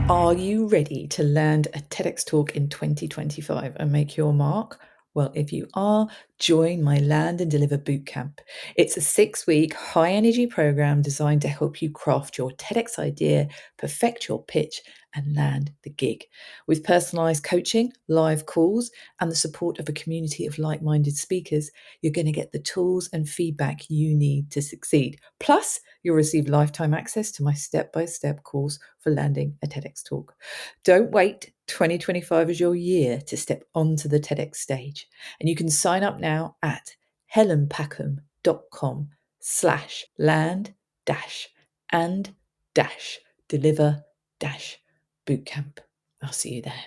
Are you ready to land a TEDx talk in 2025 and make your mark? Well, if you are, join my Land and Deliver Bootcamp. It's a 6-week high-energy program designed to help you craft your TEDx idea, perfect your pitch, and land the gig. With personalized coaching, live calls, and the support of a community of like-minded speakers, you're going to get the tools and feedback you need to succeed. Plus, you'll receive lifetime access to my step-by-step course for landing a TEDx talk. Don't wait. 2025 is your year to step onto the TEDx stage. And you can sign up now at helenpackham.com/land-and-deliver-bootcamp. I'll see you there.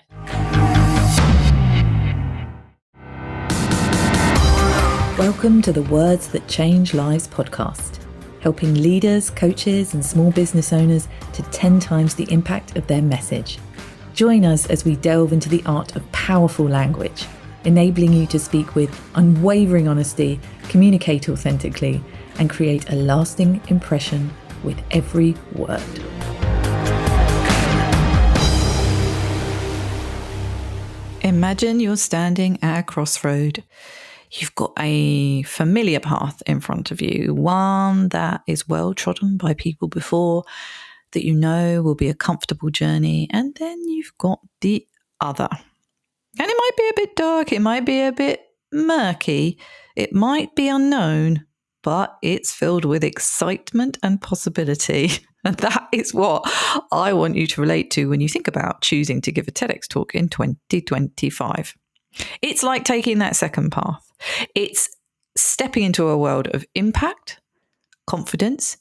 Welcome to the Words That Change Lives podcast, helping leaders, coaches, and small business owners to 10 times the impact of their message. Join us as we delve into the art of powerful language, enabling you to speak with unwavering honesty, communicate authentically, and create a lasting impression with every word. Imagine you're standing at a crossroad. You've got a familiar path in front of you, one that is well trodden by people before, that you know will be a comfortable journey, and then you've got the other. And it might be a bit dark, it might be a bit murky, it might be unknown, but it's filled with excitement and possibility. And that is what I want you to relate to when you think about choosing to give a TEDx talk in 2025. It's like taking that second path. It's stepping into a world of impact, confidence,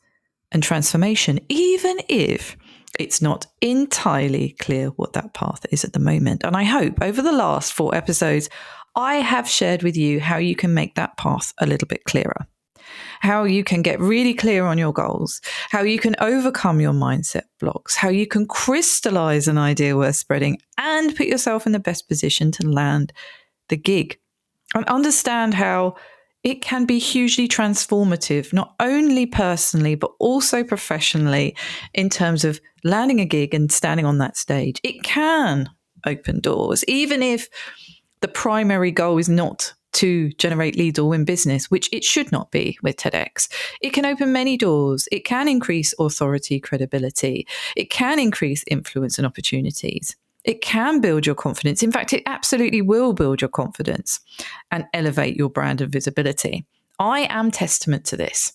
and transformation, even if it's not entirely clear what that path is at the moment. And I hope over the last 4 episodes, I have shared with you how you can make that path a little bit clearer, how you can get really clear on your goals, how you can overcome your mindset blocks, how you can crystallize an idea worth spreading and put yourself in the best position to land the gig, and understand how it can be hugely transformative, not only personally, but also professionally in terms of landing a gig and standing on that stage. It can open doors, even if the primary goal is not to generate leads or win business, which it should not be with TEDx. It can open many doors. It can increase authority, credibility. It can increase influence and opportunities. It can build your confidence. In fact, it absolutely will build your confidence and elevate your brand and visibility. I am testament to this.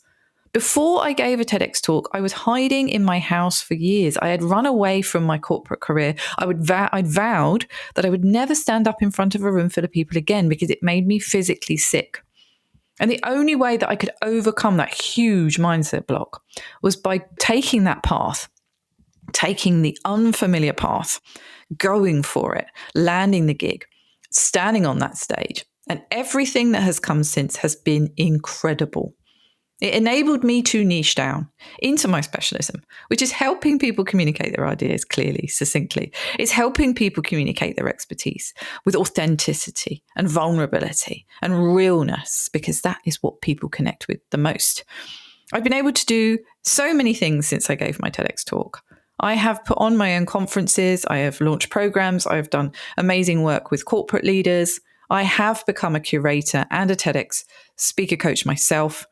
Before I gave a TEDx talk, I was hiding in my house for years. I had run away from my corporate career. I'd vowed that I would never stand up in front of a room full of people again because it made me physically sick. And the only way that I could overcome that huge mindset block was by taking that path, taking the unfamiliar path, going for it, landing the gig, standing on that stage. And everything that has come since has been incredible. It enabled me to niche down into my specialism, which is helping people communicate their ideas clearly, succinctly. It's helping people communicate their expertise with authenticity and vulnerability and realness, because that is what people connect with the most. I've been able to do so many things since I gave my TEDx talk. I have put on my own conferences. I have launched programs. I have done amazing work with corporate leaders. I have become a curator and a TEDx speaker coach myself.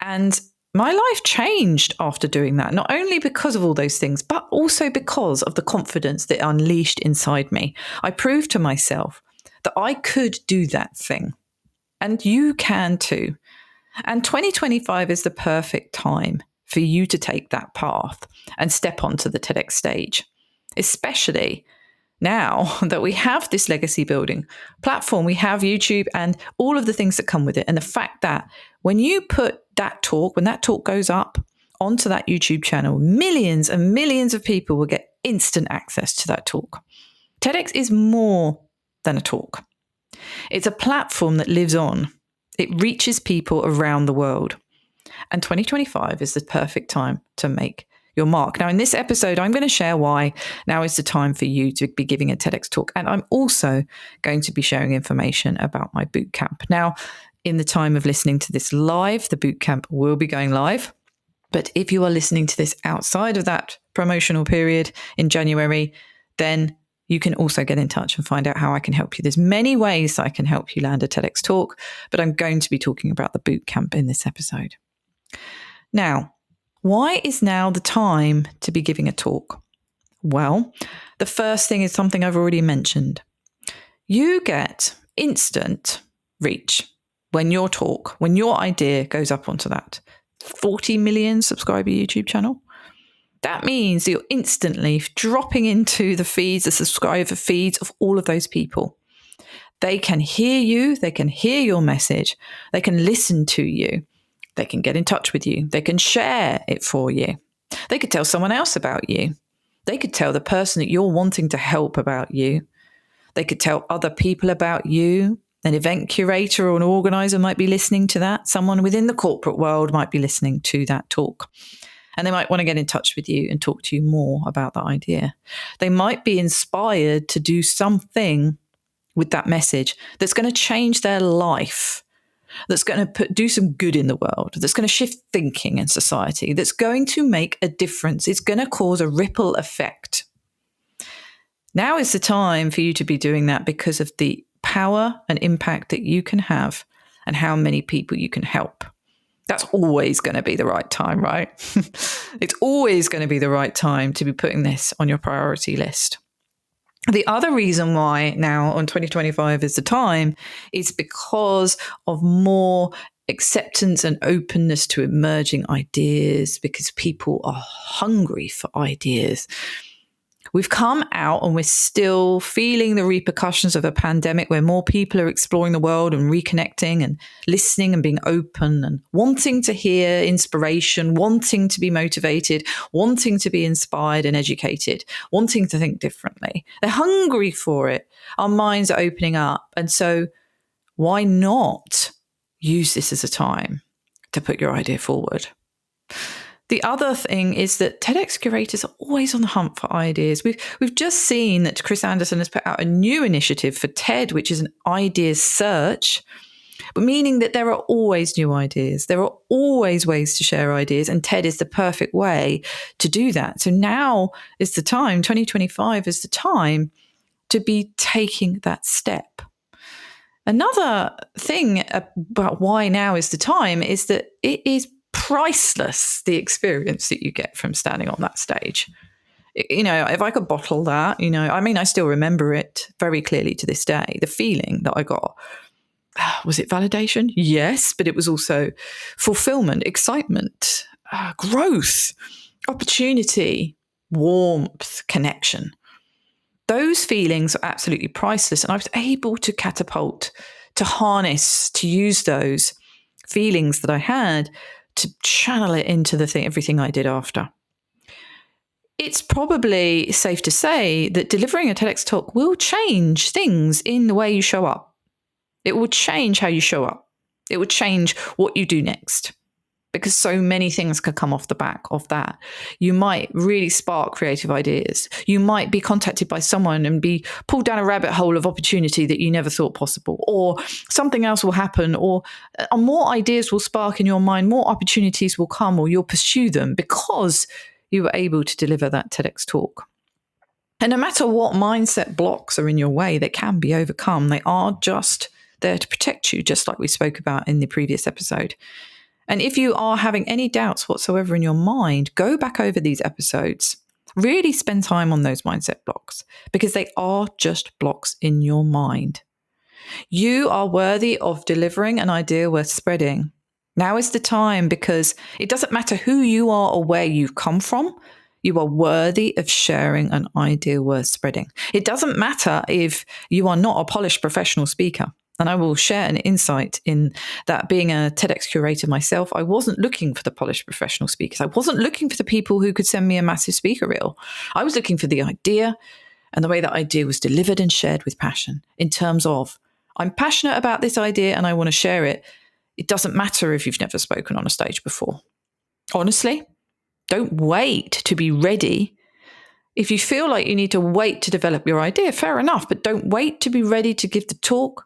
And my life changed after doing that, not only because of all those things, but also because of the confidence that unleashed inside me. I proved to myself that I could do that thing. And you can too. And 2025 is the perfect time for you to take that path and step onto the TEDx stage, especially now that we have this legacy building platform. We have YouTube and all of the things that come with it. And the fact that when you put that talk, when that talk goes up onto that YouTube channel, millions and millions of people will get instant access to that talk. TEDx is more than a talk. It's a platform that lives on. It reaches people around the world. And 2025 is the perfect time to make your mark. Now, in this episode, I'm going to share why now is the time for you to be giving a TEDx talk. And I'm also going to be sharing information about my bootcamp. Now, in the time of listening to this live, the bootcamp will be going live. But if you are listening to this outside of that promotional period in January, then you can also get in touch and find out how I can help you. There's many ways I can help you land a TEDx talk, but I'm going to be talking about the bootcamp in this episode. Now, why is now the time to be giving a talk? Well, the first thing is something I've already mentioned. You get instant reach when your talk, when your idea goes up onto that 40 million subscriber YouTube channel. That means that you're instantly dropping into the feeds, the subscriber feeds of all of those people. They can hear you, they can hear your message, they can listen to you, they can get in touch with you, they can share it for you. They could tell someone else about you. They could tell the person that you're wanting to help about you. They could tell other people about you. An event curator or an organizer might be listening to that. Someone within the corporate world might be listening to that talk. And they might want to get in touch with you and talk to you more about that idea. They might be inspired to do something with that message that's going to change their life, that's going to do some good in the world, that's going to shift thinking in society, that's going to make a difference. It's going to cause a ripple effect. Now is the time for you to be doing that because of the power and impact that you can have and how many people you can help. That's always going to be the right time, right? It's always going to be the right time to be putting this on your priority list. The other reason why now on 2025 is the time is because of more acceptance and openness to emerging ideas, because people are hungry for ideas. We've come out and we're still feeling the repercussions of a pandemic where more people are exploring the world and reconnecting and listening and being open and wanting to hear inspiration, wanting to be motivated, wanting to be inspired and educated, wanting to think differently. They're hungry for it. Our minds are opening up. And so why not use this as a time to put your idea forward? The other thing is that TEDx curators are always on the hunt for ideas. We've just seen that Chris Anderson has put out a new initiative for TED, which is an ideas search, but meaning that there are always new ideas. There are always ways to share ideas, and TED is the perfect way to do that. So now is the time, 2025 is the time to be taking that step. Another thing about why now is the time is that it is priceless, the experience that you get from standing on that stage. You know, if I could bottle that, I still remember it very clearly to this day, the feeling that I got. Was it validation? Yes, but it was also fulfillment, excitement, growth, opportunity, warmth, connection. Those feelings are absolutely priceless. And I was able to catapult, to harness, to use those feelings that I had to channel it into everything I did after. It's probably safe to say that delivering a TEDx talk will change things in the way you show up. It will change how you show up. It will change what you do next, because so many things could come off the back of that. You might really spark creative ideas. You might be contacted by someone and be pulled down a rabbit hole of opportunity that you never thought possible, or something else will happen, or more ideas will spark in your mind, more opportunities will come, or you'll pursue them because you were able to deliver that TEDx talk. And no matter what mindset blocks are in your way, they can be overcome. They are just there to protect you, just like we spoke about in the previous episode. And if you are having any doubts whatsoever in your mind, go back over these episodes. Really spend time on those mindset blocks, because they are just blocks in your mind. You are worthy of delivering an idea worth spreading. Now is the time, because it doesn't matter who you are or where you've come from. You are worthy of sharing an idea worth spreading. It doesn't matter if you are not a polished professional speaker. And I will share an insight in that. Being a TEDx curator myself, I wasn't looking for the polished professional speakers. I wasn't looking for the people who could send me a massive speaker reel. I was looking for the idea and the way that idea was delivered and shared with passion, in terms of, I'm passionate about this idea and I want to share it. It doesn't matter if you've never spoken on a stage before. Honestly, don't wait to be ready. If you feel like you need to wait to develop your idea, fair enough, but don't wait to be ready to give the talk.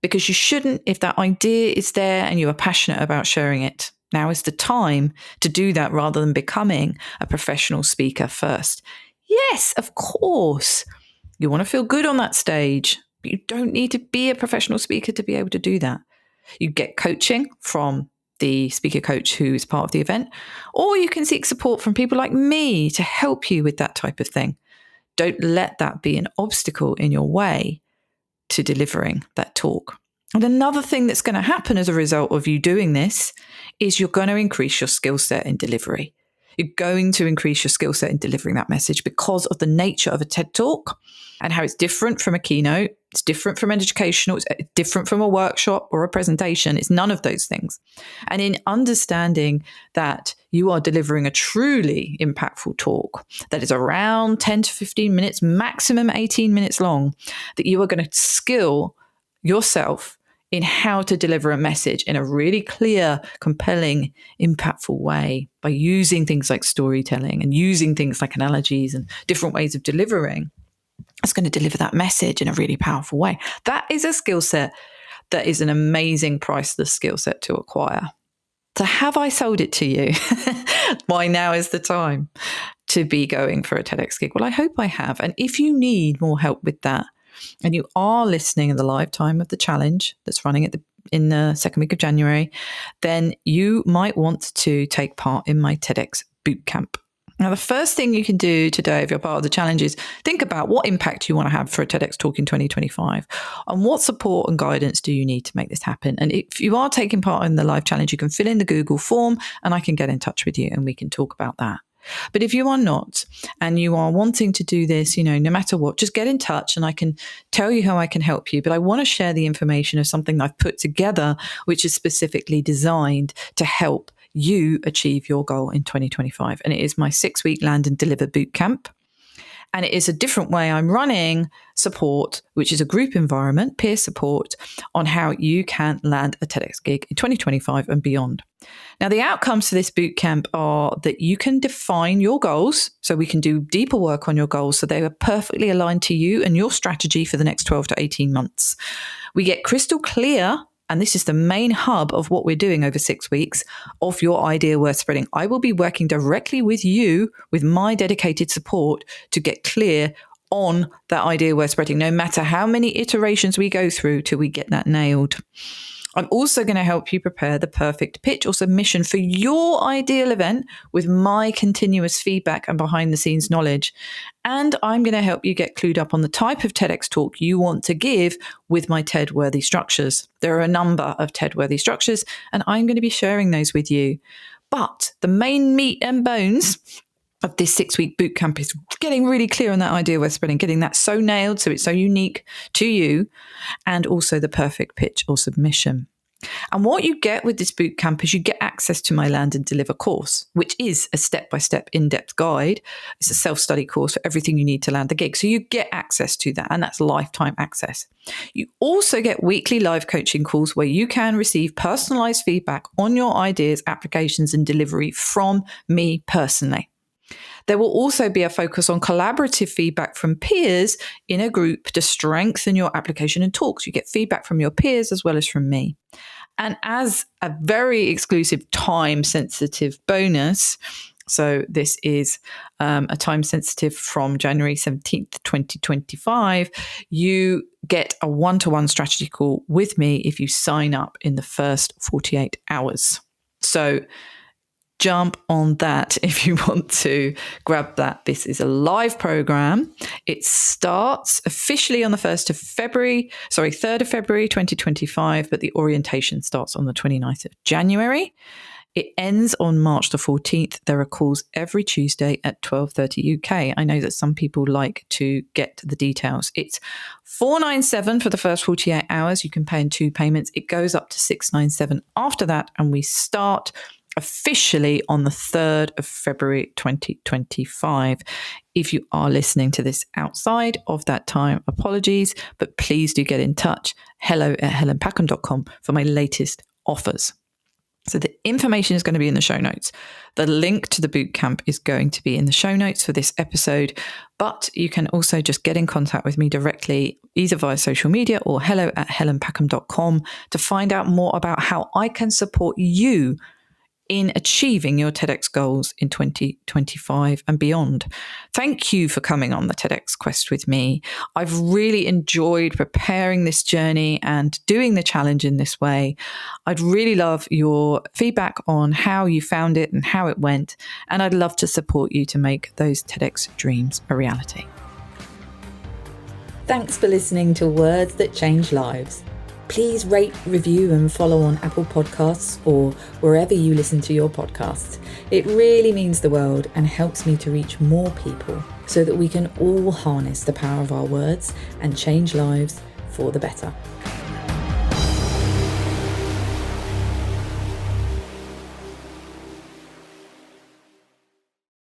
Because you shouldn't if that idea is there and you are passionate about sharing it. Now is the time to do that rather than becoming a professional speaker first. Yes, of course. You want to feel good on that stage, but you don't need to be a professional speaker to be able to do that. You get coaching from the speaker coach who is part of the event, or you can seek support from people like me to help you with that type of thing. Don't let that be an obstacle in your way to delivering that talk. And another thing that's going to happen as a result of you doing this is you're going to increase your skill set in delivery. You're going to increase your skill set in delivering that message because of the nature of a TED Talk and how it's different from a keynote. It's different from an educational. It's different from a workshop or a presentation. It's none of those things. And in understanding that you are delivering a truly impactful talk that is around 10 to 15 minutes, maximum 18 minutes long, that you are going to skill yourself in how to deliver a message in a really clear, compelling, impactful way by using things like storytelling and using things like analogies and different ways of delivering. It's going to deliver that message in a really powerful way. That is a skill set that is an amazing, priceless skill set to acquire. So have I sold it to you? Why now is the time to be going for a TEDx gig? Well, I hope I have. And if you need more help with that, and you are listening in the live time of the challenge that's running in the second week of January, then you might want to take part in my TEDx bootcamp. Now, the first thing you can do today, if you're part of the challenge, is think about what impact you want to have for a TEDx talk in 2025 and what support and guidance do you need to make this happen. And if you are taking part in the live challenge, you can fill in the Google form and I can get in touch with you and we can talk about that. But if you are not and you are wanting to do this, no matter what, just get in touch and I can tell you how I can help you. But I want to share the information of something I've put together, which is specifically designed to help you achieve your goal in 2025. And it is my 6-week Land and Deliver Bootcamp. And it is a different way I'm running support, which is a group environment, peer support, on how you can land a TEDx gig in 2025 and beyond. Now, the outcomes for this bootcamp are that you can define your goals. So we can do deeper work on your goals so they are perfectly aligned to you and your strategy for the next 12 to 18 months. We get crystal clear, and this is the main hub of what we're doing over 6 weeks, of your idea worth spreading. I will be working directly with you with my dedicated support to get clear on that idea worth spreading, no matter how many iterations we go through till we get that nailed. I'm also going to help you prepare the perfect pitch or submission for your ideal event with my continuous feedback and behind the scenes knowledge. And I'm going to help you get clued up on the type of TEDx talk you want to give with my TED-worthy structures. There are a number of TED-worthy structures, and I'm going to be sharing those with you. But the main meat and bones of this 6-week bootcamp is getting really clear on that idea worth spreading, getting that so nailed so it's so unique to you, and also the perfect pitch or submission. And what you get with this bootcamp is you get access to my Land and Deliver course, which is a step-by-step in-depth guide. It's a self-study course for everything you need to land the gig. So you get access to that, and that's lifetime access. You also get weekly live coaching calls where you can receive personalized feedback on your ideas, applications, and delivery from me personally. There will also be a focus on collaborative feedback from peers in a group to strengthen your application and talks. You get feedback from your peers as well as from me. And as a very exclusive time-sensitive bonus, so this is a time-sensitive from January 17th, 2025, you get a one-to-one strategy call with me if you sign up in the first 48 hours. So jump on that if you want to grab that. This is a live program. It starts officially on the 3rd of February, 2025, but the orientation starts on the 29th of January. It ends on March the 14th. There are calls every Tuesday at 12:30 UK. I know that some people like to get the details. It's $497 for the first 48 hours. You can pay in 2 payments. It goes up to $697 after that, and we start officially on the 3rd of February 2025. If you are listening to this outside of that time, apologies, but please do get in touch. hello@helenpackham.com for my latest offers. So the information is going to be in the show notes. The link to the bootcamp is going to be in the show notes for this episode, but you can also just get in contact with me directly, either via social media or hello@helenpackham.com to find out more about how I can support you in achieving your TEDx goals in 2025 and beyond. Thank you for coming on the TEDx Quest with me. I've really enjoyed preparing this journey and doing the challenge in this way. I'd really love your feedback on how you found it and how it went, and I'd love to support you to make those TEDx dreams a reality. Thanks for listening to Words That Change Lives. Please rate, review and follow on Apple Podcasts or wherever you listen to your podcasts. It really means the world and helps me to reach more people so that we can all harness the power of our words and change lives for the better.